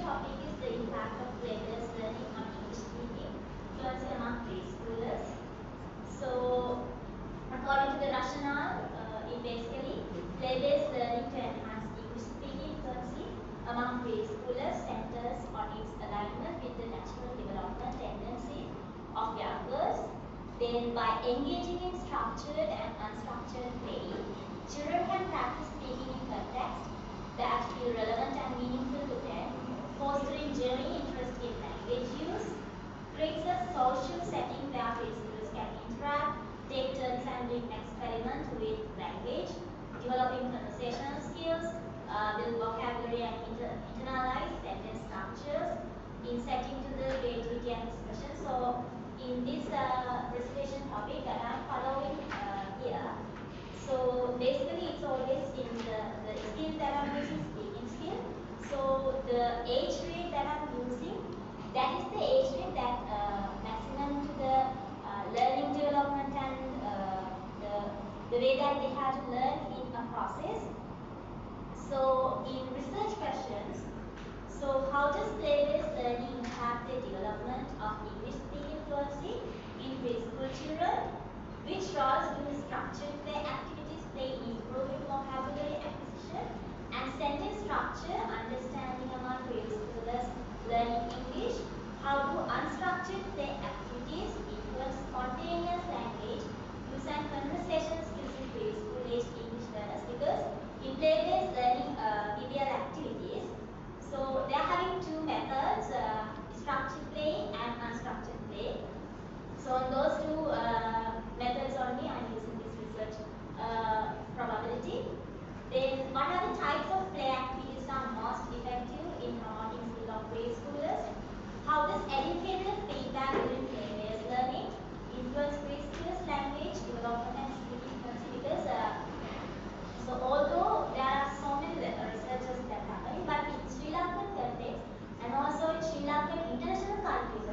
topic is the impact of play-based learning on English speaking fluency among preschoolers. So, according to the rationale, it basically play-based learning to enhance English speaking fluency among preschoolers centers on its alignment with the natural development tendencies of youngers. Then, by engaging in structured and unstructured play, children can practice speaking in context that feel relevant and meaningful to them, fostering genuine interest in language use, creates a social setting where preschoolers can interact, take turns and do experiment with language, developing conversational skills, build vocabulary and internalize sentence structures, insetting to the creativity and expression. So, in this presentation topic that I am following here, so basically it's always in the skill that I'm using, speaking skill. So the age rate that I'm using, that is the age rate that maximum to the learning development and the way that they have to learn in a process. So in research questions, so how does play-based learning impact the development of English speaking fluency in preschool children? Which roles do structured play activities play in improving vocabulary acquisition and sentence structure understanding among preschoolers learning English? How do unstructured play activities influence spontaneous language use and conversation skills in preschool age English learners? Because in play-based learning PBL activities, so they are having two methods, structured play and unstructured play. So on those two methods only, I am using this research probability. Then what are the types of play activities are most effective in promoting skill of preschoolers? How does educator feedback during play-based learning influence preschoolers' language development and speaking fluency? Because so although there are so many researches that are happening, but in Sri Lankan context and also in Sri Lankan international countries,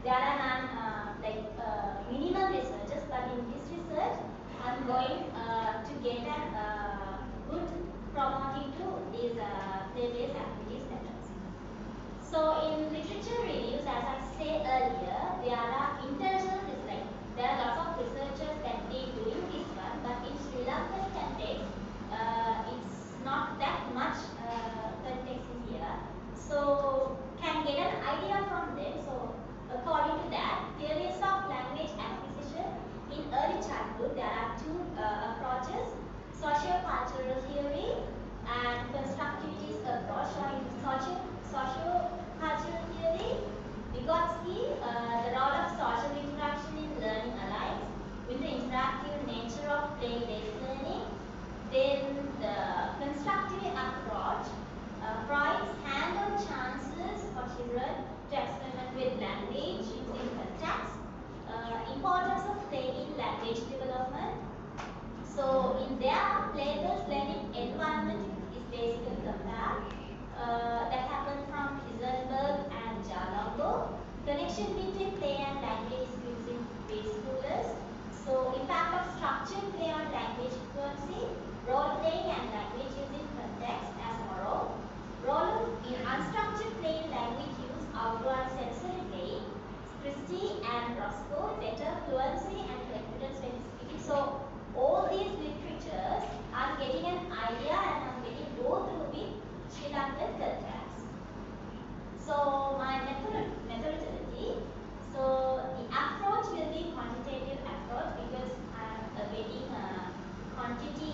there are minimal researches, but in this research, I'm going to get a good promoting to these play-based activities methods. So in literature reviews, as I said earlier, there are international research. There are lots of researchers that they doing this one, but in Sri Lankan context, it's not that much context in here. So can get an idea from them. So according to that, theories of language acquisition in early childhood, there are two approaches, socio-cultural theory and constructivist approach. So in socio-cultural theory, Vygotsky, the role of social interaction in learning aligns with the interactive nature of play-based learning. Then the constructive approach, Freud's hand-on chances for children to experiment with language using context, importance of play in language development. So in their play-based learning environment is basically compared. That happened from Heisenberg and Jalongo. Connection between play and language skills in preschoolers. So impact of structured play on language fluency, role playing and language using context as moral. Role in unstructured play in language use, outdoor and sensory play. Christie and Roscoe, better fluency and confidence when speaking. So all these literatures, I'm getting an idea and I'm getting go through with Sri Lankan context. So my methodology. So the approach will be quantitative approach because I'm getting quantity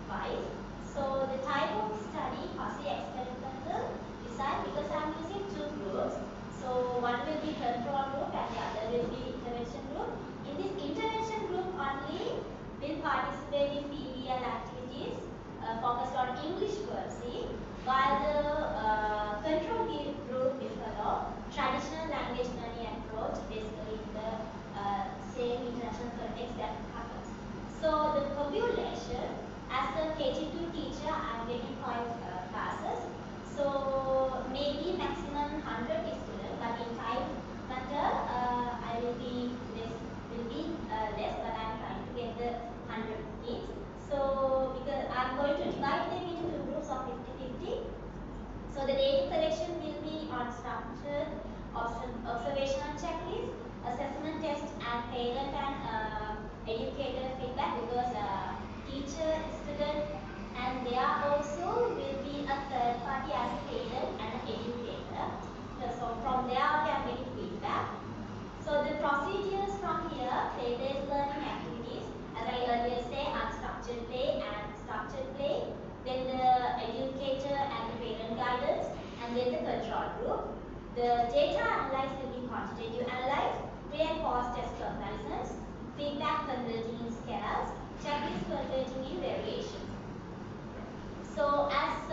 wise. So the type of study, quasi-experimental design, because I'm using two groups. So one will be control group and the other will be intervention group. In this intervention group only will participate in PBL activities focused on English fluency, while the control group will follow traditional language learning approach, basically in the same international context that happens. So the population, as a KG2 teacher, I'm getting 5 classes. So maybe maximum 100 students, but in time matter, I will be less, but I'm trying to get the 100 kids. So because I'm going to divide them into two groups of 50-50. So the data collection will be The data analyzed will be quantitative analyzed, pre and post test comparisons, feedback converting in scales, checklist converting in variation. So as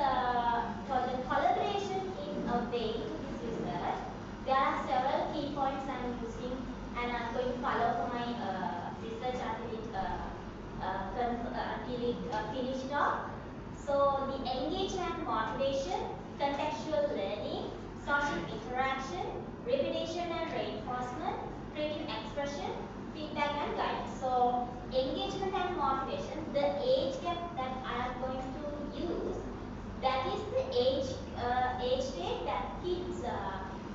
for the collaboration in a way to this research, there are several key points I'm using and I'm going to follow for my research until it finished off. So the engagement, motivation, contextual learning, social interaction, repetition and reinforcement, creative expression, feedback and guidance. So engagement and motivation, the age gap that I am going to use, that is the age state that kids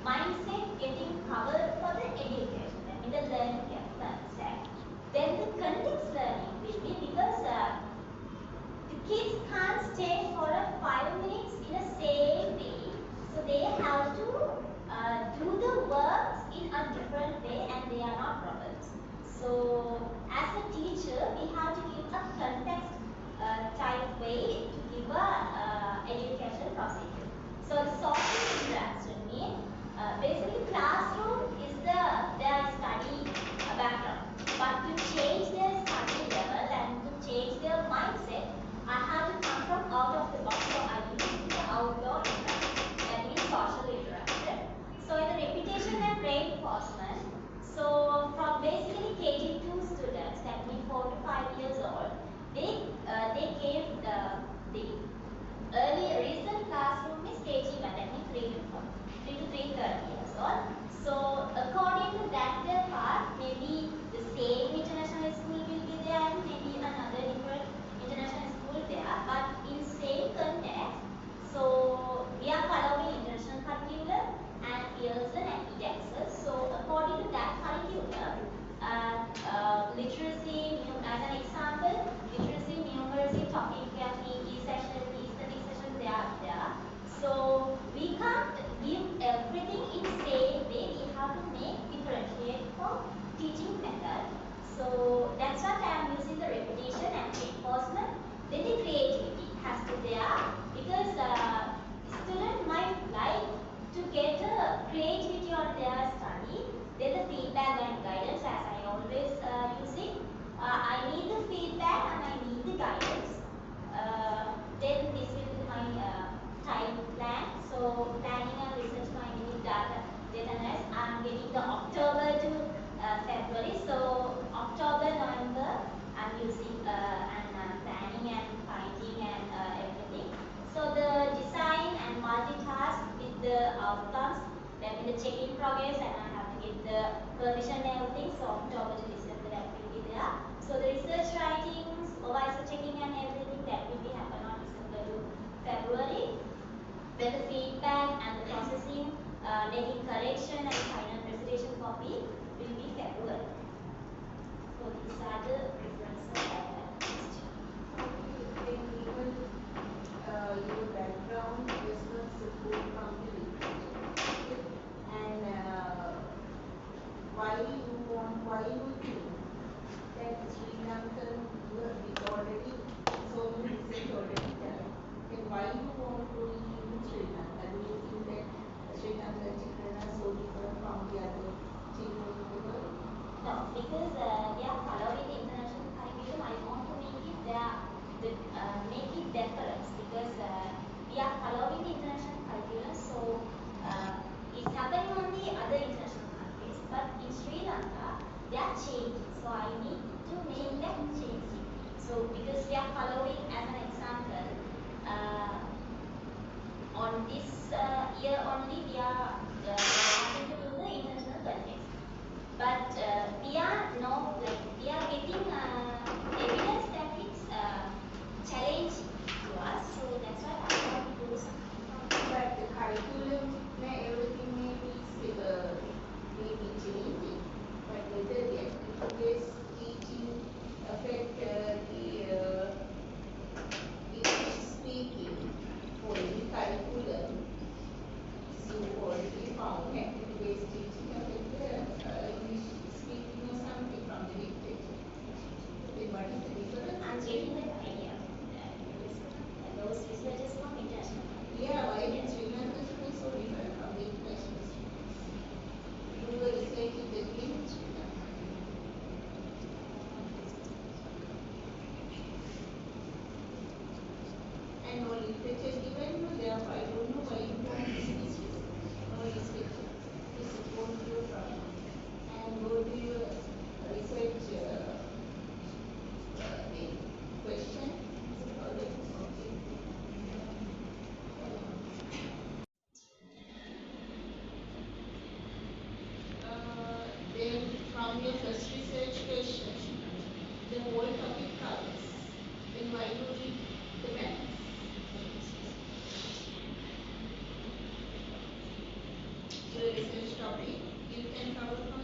mindset getting covered for the education, that means the learning concept. Then the context learning will be because the kids can't stay for 5 minutes in the same way, so they have to do the works in a different way and they are not robots. So as a teacher, we have to give a context type way to give a education procedure. So the social interaction means basically classroom is their study background, but to change their study level and to change their mindset, I have to come from out of the box, so I use the outdoor interaction, that is social interaction. So in the repetition and reinforcement, so from basically KG2 students, that means 4 to 5 years old, they gave the early recent classroom is KG1, that means 3 to 330 years old. So according to that their part, maybe the same international school will be there and maybe another different international school there, but in same context. So we are following international curriculum and Pearson and indexes. So according to that curriculum, literacy, as an example, literacy, numeracy, topic, session, study session, they are there. So we can't give everything in same way. We have to make differentiate for teaching method. So that's what I am using the repetition and reinforcement. Then the creativity has to be there because student might like to get creativity on their study. Then the feedback and guidance, as I always using. I need the feedback and I need the guidance. Then this will be my time plan. So planning and research finding with data analysis. I'm getting the October to February. So October, November, I'm using planning and finding and everything. So the design and multitask with the outcomes, then the check-in progress, and I have to get the permission and everything. So October to December, that will be there. So the research writing, supervisor checking and everything, that will be happen on December to February. Then the feedback and the processing, making correction and final presentation copy will be February. So these are the references I have used. Then even your background does not support company, and why you think that Sri Lankan is already so many research already done, then why you want to in Sri Lanka? Do you think that Sri Lankan children are so different from the other children in the world? No, because they are following the international curriculum. I want to make it make it different because we are following the international curriculum. So it's happening on the other international countries, but in Sri Lanka they are changing. So I need to make that change. So because we are following, as an example, on this year only we are having to do the international context. But we are getting evidence that it's challenging to us. So that's why I want to do something. But the curriculum, everything may be changing. But whether the activity-based teaching affect the They tell you when you are there, I don't know why you want to do this research. No, it's better. Just go to your problem and go to your research question. Okay. Then from your first research question, the whole topic covers. Then why you read the balance? Your research topic you can cover from